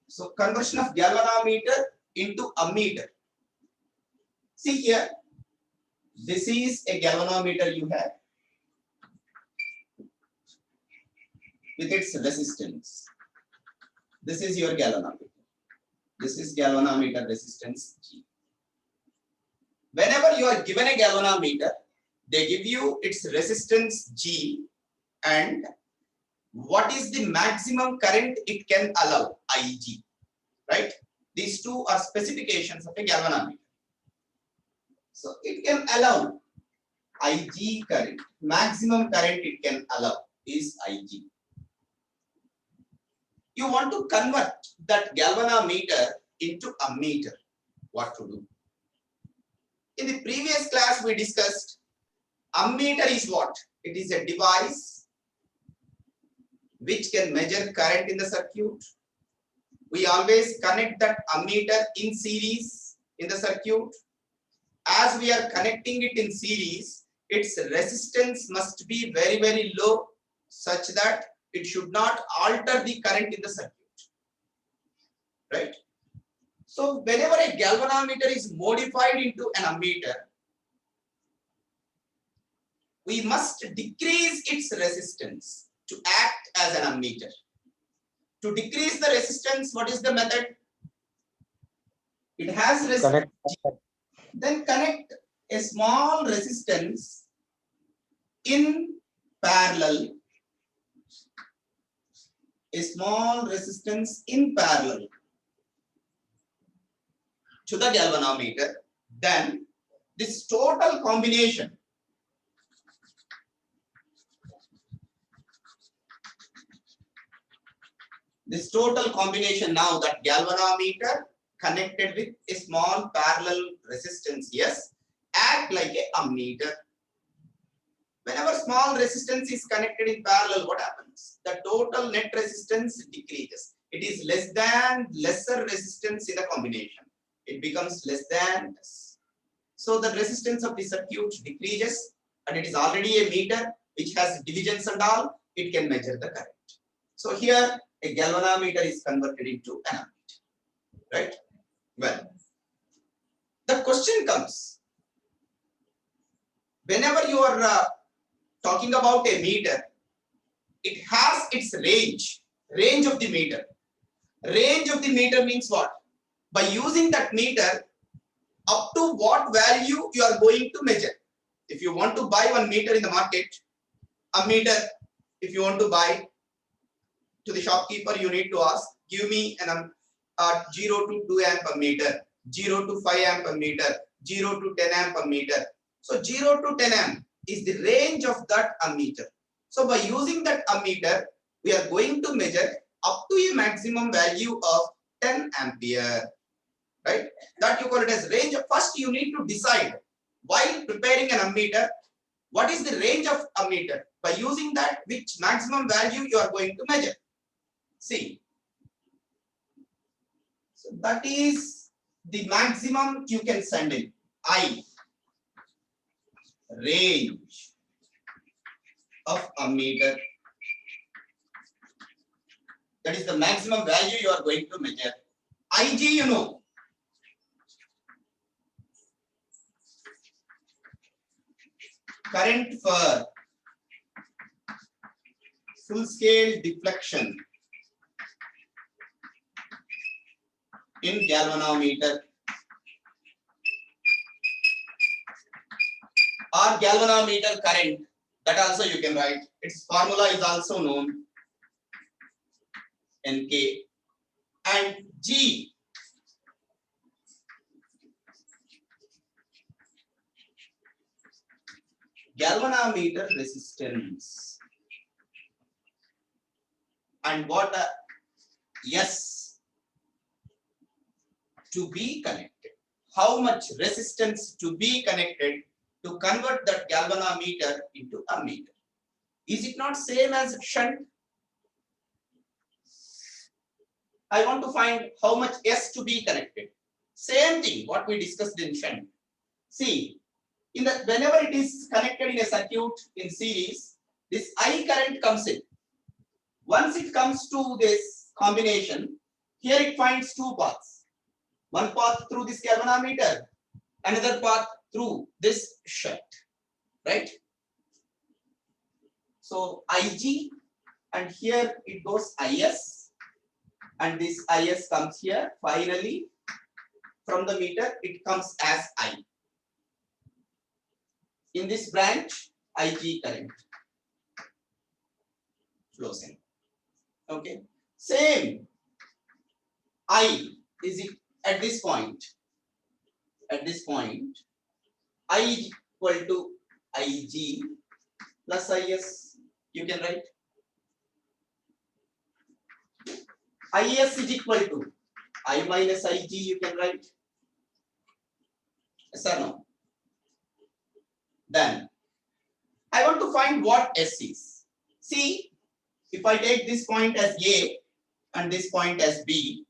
So conversion of galvanometer into ammeter. See here, this is a galvanometer you have with its resistance. This is your galvanometer. This is galvanometer resistance G. Whenever you are given a galvanometer, they give you its resistance G and what is the maximum current it can allow, Ig, right? These two are specifications of a galvanometer. So it can allow Ig current, maximum current it can allow is Ig. You want to convert that galvanometer into ammeter. What to do? In the previous class we discussed ammeter is what? It is a device which can measure current in the circuit. We always connect that ammeter in series in the circuit. As we are connecting it in series, its resistance must be very, very low such that it should not alter the current in the circuit. Right? So whenever a galvanometer is modified into an ammeter, we must decrease its resistance to act as an ammeter. To decrease the resistance, what is the method? It has resistance. Then connect a small resistance in parallel. A small resistance in parallel to the galvanometer. Then this total combination now, that galvanometer connected with a small parallel resistance, yes, act like a ammeter. Whenever small resistance is connected in parallel, what happens? The total net resistance decreases. It is less than lesser resistance in the combination. It becomes less than less. So the resistance of the circuit decreases, and it is already a meter which has divisions and all. It can measure the current. So here a galvanometer is converted into an ammeter, right? Well, the question comes, whenever you are talking about a meter, it has its range of the meter. Range of the meter means what? By using that meter, up to what value you are going to measure. If you want to buy 1 meter in the market, a meter, if you want to buy, to the shopkeeper you need to ask, give me an 0 to 2 amp per meter, 0 to 5 amp per meter, 0 to 10 amp per meter. So 0 to 10 amp is the range of that ammeter. So by using that ammeter, we are going to measure up to a maximum value of 10 ampere, right? That you call it as range. First you need to decide, while preparing an ammeter, what is the range of ammeter? By using that, which maximum value you are going to measure. See, so that is the maximum you can send in. I, range of ammeter. That is the maximum value you are going to measure. Ig, you know. Current for full scale deflection in galvanometer or galvanometer current, that also you can write. Its formula is also known, Nk, and G, galvanometer resistance, and what S to be connected. How much resistance to be connected to convert that galvanometer into ammeter. Is it not same as shunt? I want to find how much S to be connected. Same thing what we discussed in shunt. See, whenever it is connected in a circuit in series, this I current comes in. Once it comes to this combination, Here it finds two paths. One path through this galvanometer, another path through this shunt, right? So IG, and here it goes IS, and this IS comes here. Finally, from the meter, it comes as I. In this branch, IG current flows in. Okay. Same. I is at this point. At this point, I is equal to IG plus IS. You can write. IS is equal to I minus IG. You can write. Yes or no? Then I want to find what S is. See, if I take this point as A and this point as B,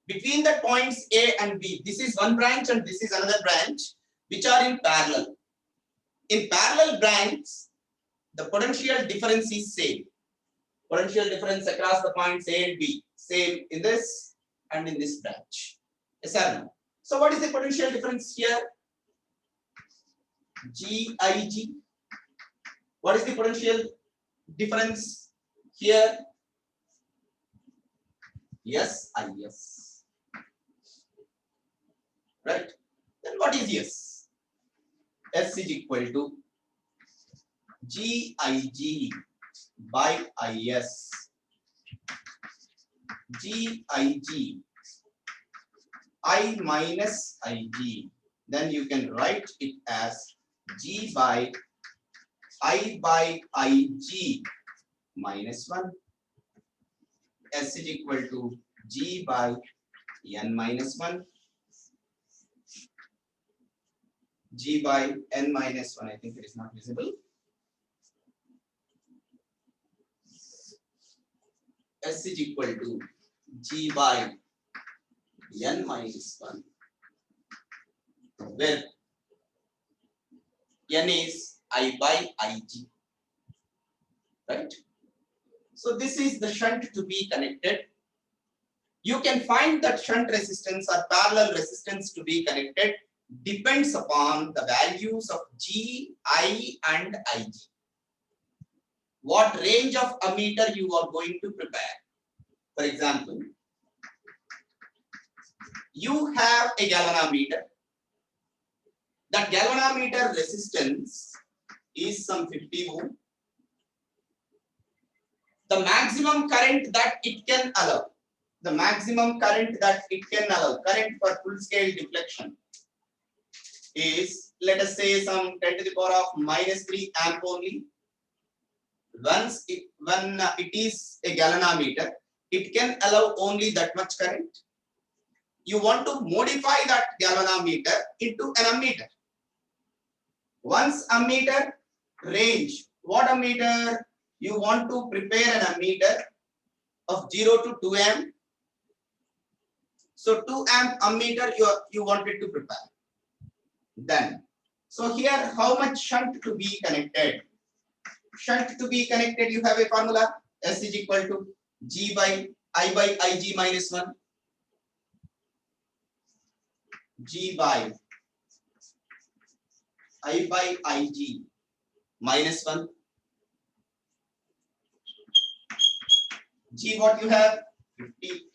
between the points A and B, this is one branch and this is another branch, which are in parallel. In parallel branch, the potential difference is same. Potential difference across the points A and B, same in this and in this branch. Yes or no? So what is the potential difference here? GIG. What is the potential difference here? Yes, IS. Right? Then what is S? S is equal to GIG by IS. GIG. I minus IG. Then you can write it as G by I by IG minus 1. S is equal to G by N minus 1. G by N minus 1. I think it is not visible. S is equal to G by N minus 1, where N is I by IG, right? So this is the shunt to be connected. You can find that shunt resistance or parallel resistance to be connected depends upon the values of G, I and IG. What range of ammeter you are going to prepare. For example, you have a galvanometer. That galvanometer resistance is some 50 ohm. The maximum current that it can allow, current for full scale deflection is, let us say, some 10 to the power of minus 3 amp only. When it is a galvanometer, it can allow only that much current. You want to modify that galvanometer into an ammeter. Once ammeter range, what ammeter you want to prepare an ammeter of 0 to 2 amp. So 2 amp ammeter you wanted to prepare. Then, so here how much shunt to be connected? Shunt to be connected, you have a formula. S is equal to G by I by IG minus 1. G by I by IG minus 1. G what you have? 50.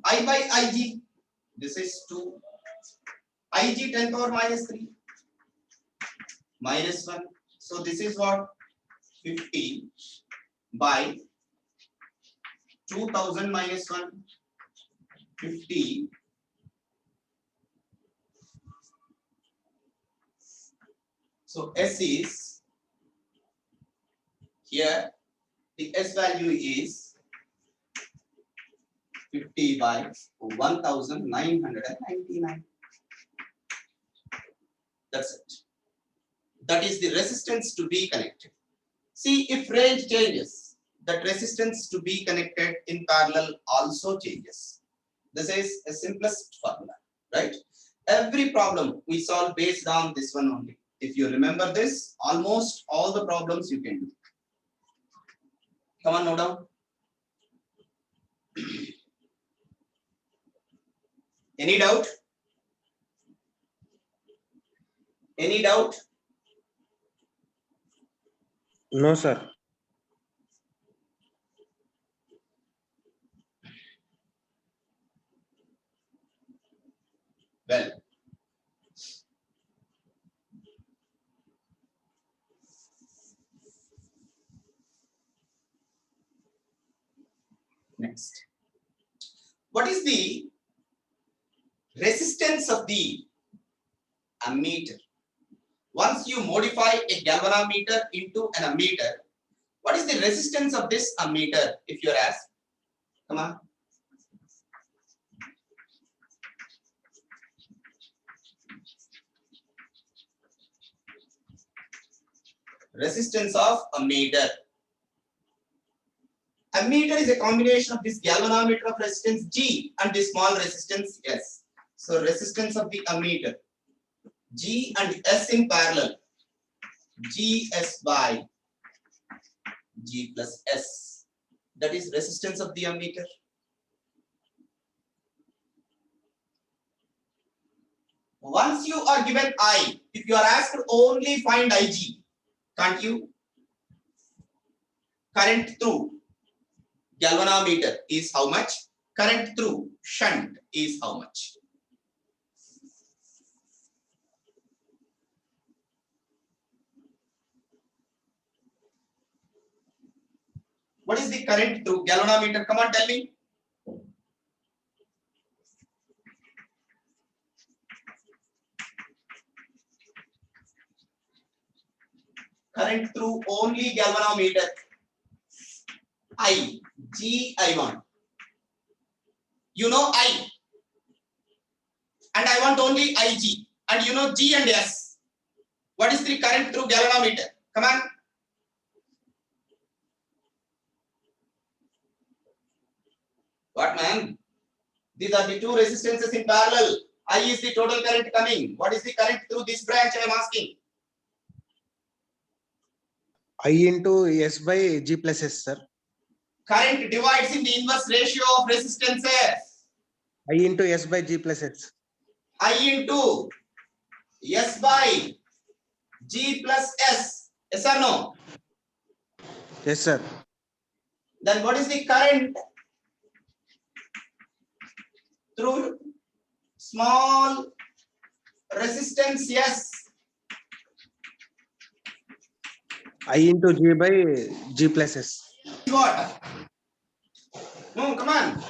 I by IG, this is 2. IG 10 power minus 3 minus 1. So this is what? 50 by 2000 minus 1. 50 so S is here, the S value is 50 by 1999. That's it. That is the resistance to be connected. See, if range changes, that resistance to be connected in parallel also changes. This is a simplest formula, right? Every problem we solve based on this one only. If you remember this, almost all the problems you can do. Come on, note down. Any doubt? Any doubt? No, sir. Well, next. What is the resistance of the ammeter? Once you modify a galvanometer into an ammeter, what is the resistance of this ammeter, if you're asked? Come on. Resistance of ammeter. Ammeter is a combination of this galvanometer of resistance G and the small resistance S. So resistance of the ammeter, G and S in parallel, GS by G plus S. That is resistance of the ammeter. Once you are given I, if you are asked only find IG, can't you? Current through galvanometer is how much? Current through shunt is how much? What is the current through galvanometer? Come on, tell me. Current through only galvanometer. I, G, I want. You know I. And I want only IG. And you know G and S. What is the current through galvanometer? Come on. What, man? These are the two resistances in parallel. I is the total current coming. What is the current through this branch? I am asking. I into S by G plus S, sir. Current divides in the inverse ratio of resistances. I into S by G plus S. I into S by G plus S. Yes or no? Yes, sir. Then what is the current through small resistance S? I into G by G plus S. What? No, come on.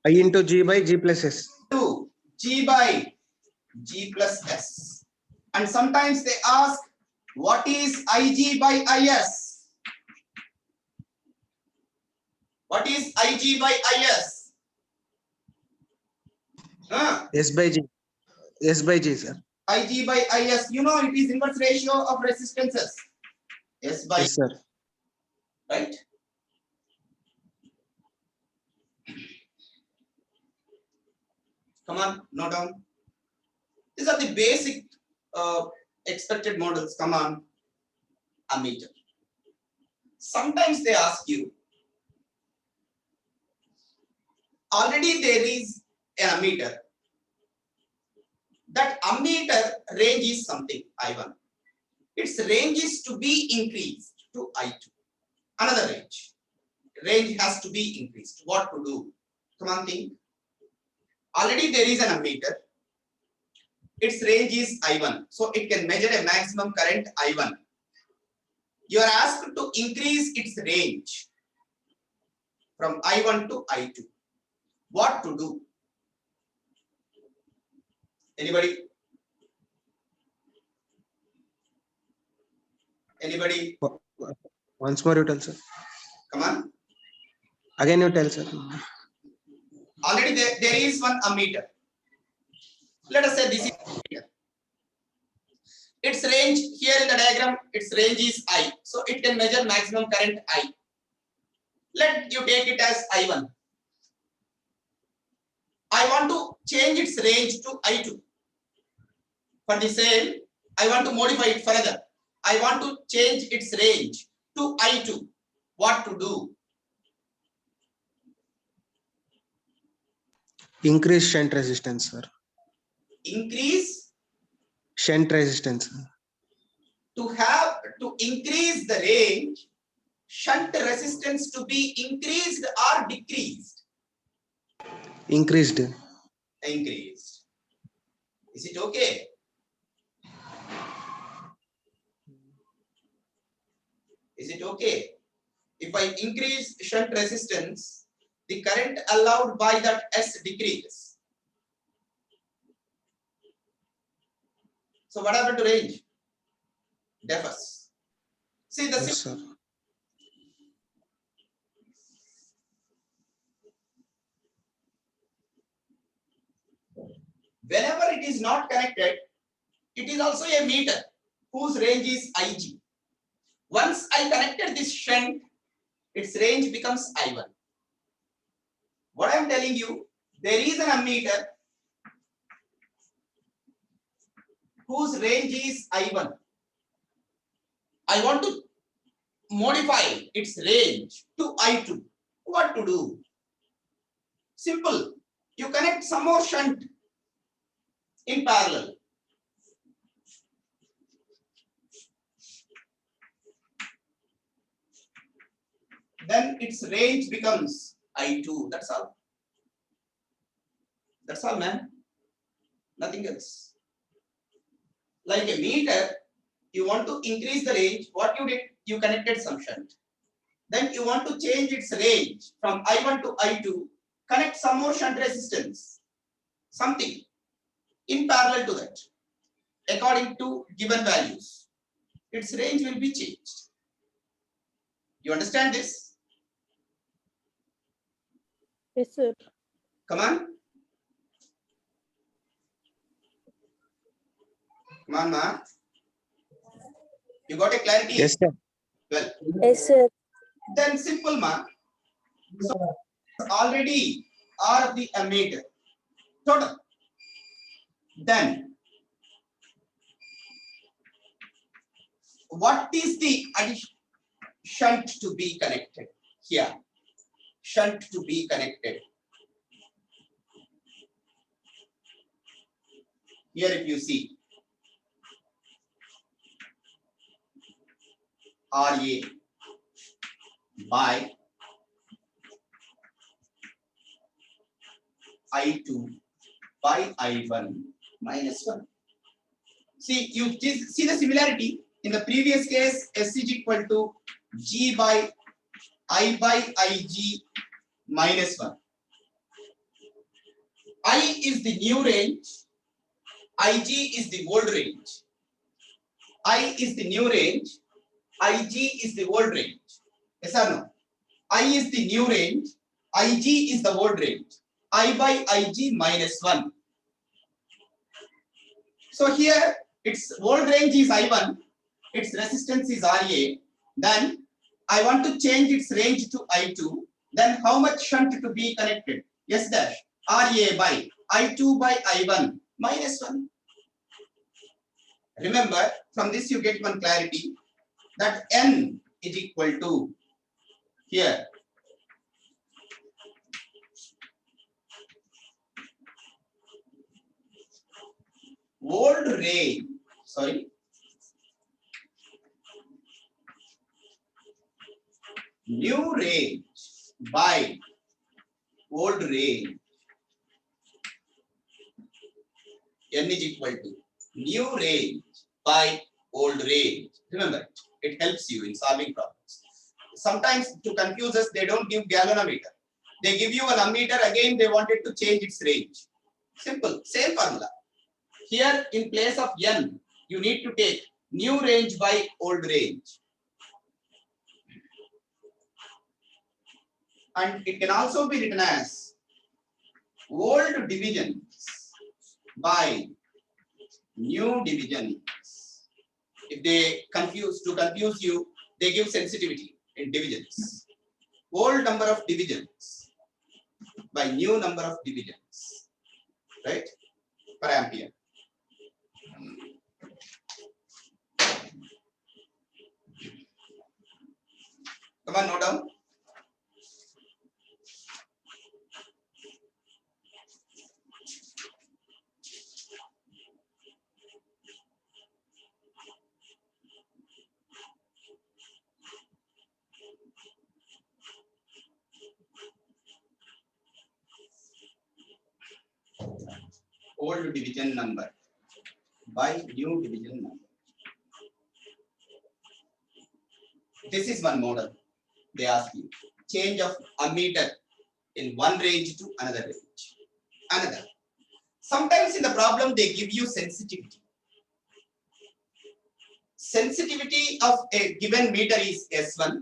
I into G by G plus S. To G by G plus S. And sometimes they ask, what is IG by IS? What is IG by IS? S by G. S by G, sir. IG by IS, you know it is inverse ratio of resistances. S by, Yes, sir. right? Come on, note down. These are the basic expected models. Come on, ammeter. Sometimes they ask you, already there is an ammeter. That ammeter range is something, I1. Its range is to be increased to I2. Another range. Range has to be increased. What to do? Come on, think. Already there is an ammeter. Its range is I1. So it can measure a maximum current I1. You are asked to increase its range from I1 to I2. What to do? Anybody? Anybody? Once more you tell, sir. Come on. Again you tell, sir. Already there is one ammeter. Let us say this is ammeter. Its range here in the diagram, its range is I. So it can measure maximum current I. Let you take it as I1. I want to change its range to I2. For the same, I want to modify it further. I want to change its range to I2. What to do? Increase shunt resistance, sir. Increase Shunt resistance. to increase the range, shunt resistance to be increased or decreased? Increased. Increased. Is it okay? Is it okay? If I increase shunt resistance, the current allowed by that S decreases. So what happened to range? Differs. See the Yes, sir. whenever it is not connected, it is also a meter whose range is Ig. Once I connected this shunt, its range becomes I1. What I am telling you, there is an ammeter whose range is I1. I want to modify its range to I2. What to do? Simple. You connect some more shunt in parallel. Then its range becomes I2. That's all. That's all, man. Nothing else. Like a meter, you want to increase the range. What you did, you connected some shunt. Then you want to change its range from I1 to I2, connect some more shunt resistance, something in parallel to that, according to given values. Its range will be changed. You understand this? Yes, sir. Come on. Come on, ma. You got a clarity? Yes, sir. Well, Yes, sir. then simple, ma. So already R of the ammeter total. Then what is the shunt to be connected here? Shunt to be connected. Here, if you see RA by I2 by I1 minus 1. See, you see the similarity. In the previous case, S is equal to G by I by Ig minus 1. I is the new range. Ig is the old range. I is the new range. Ig is the old range. Yes or no? I is the new range. Ig is the old range. I by Ig minus 1. So here its old range is I1, its resistance is Ra. Then I want to change its range to I2. Then how much shunt to be connected? Yes dash Ra by I2 by I1 minus 1. Remember, from this you get one clarity that N is equal to here old range, sorry, new range by old range. N is equal to new range by old range. Remember, it helps you in solving problems. Sometimes to confuse us, they don't give galvanometer. They give you an ammeter, again they wanted to change its range. Simple, same formula. Here in place of N, you need to take new range by old range. And it can also be written as old divisions by new divisions. If they confuse you, they give sensitivity in divisions. Old number of divisions by new number of divisions, right? Per ampere. Come on, note down. old division number by new division number. This is one model. They ask you change of ammeter in one range to another range. Another. Sometimes in the problem they give you sensitivity. Sensitivity of a given meter is S1.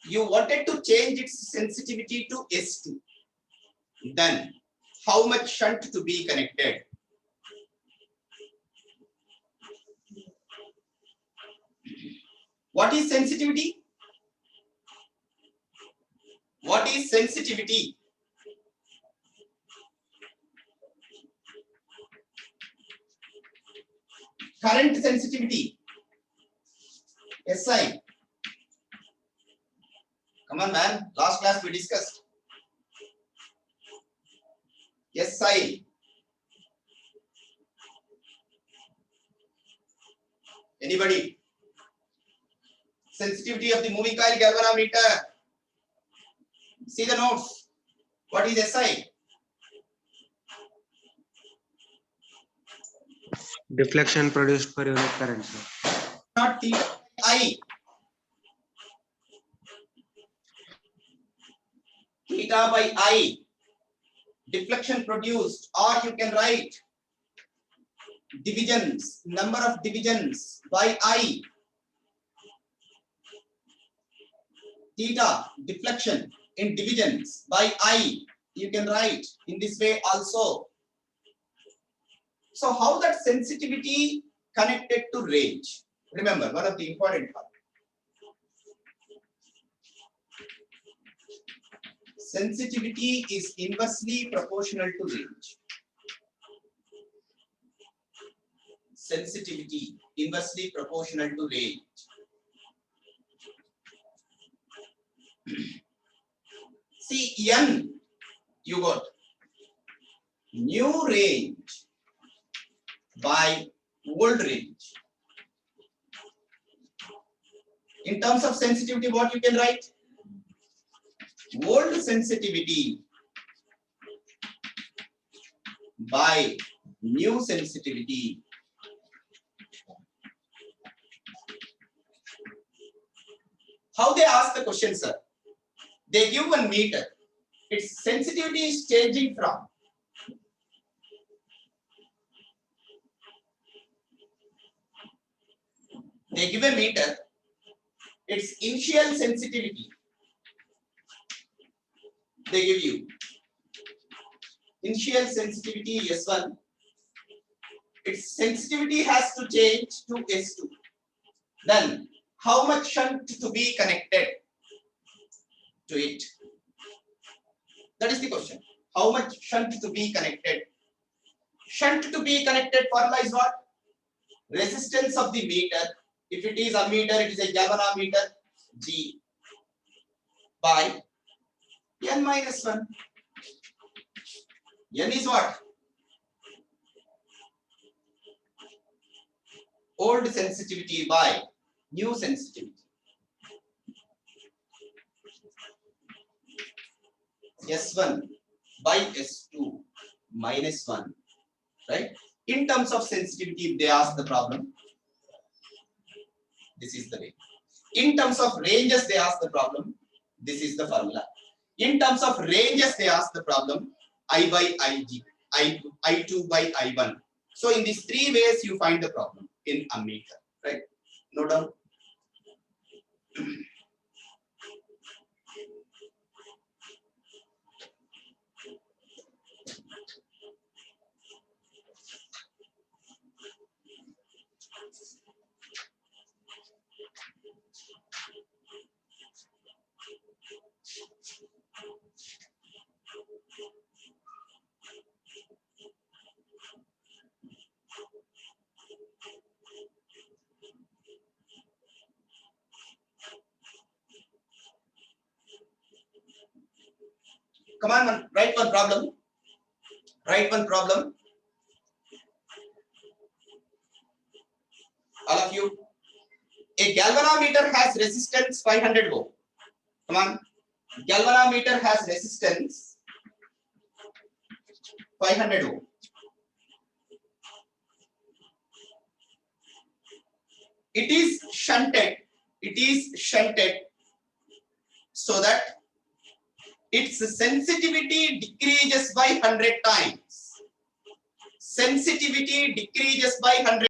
You wanted to change its sensitivity to S2. Then how much shunt to be connected? What is sensitivity? What is sensitivity? Current sensitivity. SI. Come on, man. Last class we discussed. SI. Anybody? Sensitivity of the moving coil galvanometer. See the notes. What is SI? Deflection produced per unit current, sir. Not theta I. Theta by I. Deflection produced, or you can write divisions, number of divisions by I. Theta, deflection in divisions by I. You can write in this way also. So how that sensitivity connected to range? Remember, one of the important part. Sensitivity is inversely proportional to range. Sensitivity inversely proportional to range. See, N, you got new range by old range. In terms of sensitivity, what you can write? Old sensitivity by new sensitivity. How they ask the question, sir? They give one meter. Its sensitivity is changing from they give a meter. Its initial sensitivity they give you. Initial sensitivity S1. Its sensitivity has to change to S2. Then how much shunt to be connected to it? That is the question. How much shunt to be connected? Shunt to be connected formula is what? Resistance of the meter. If it is a meter, it is a galvanometer. G by N minus 1. N is what? Old sensitivity by new sensitivity. S1 by S2 minus 1. Right? In terms of sensitivity, if they ask the problem, this is the way. In terms of ranges, they ask the problem. This is the formula. In terms of ranges, they ask the problem. I by Ig, I2 by I1. So in these three ways, you find the problem in ammeter. Right? No doubt. Come on, man. Write one problem. Write one problem. All of you. A galvanometer has resistance 500 ohm. Come on. Galvanometer has resistance 500 ohm. it is shunted. It is shunted so that its sensitivity decreases by 100 times. Sensitivity decreases by 100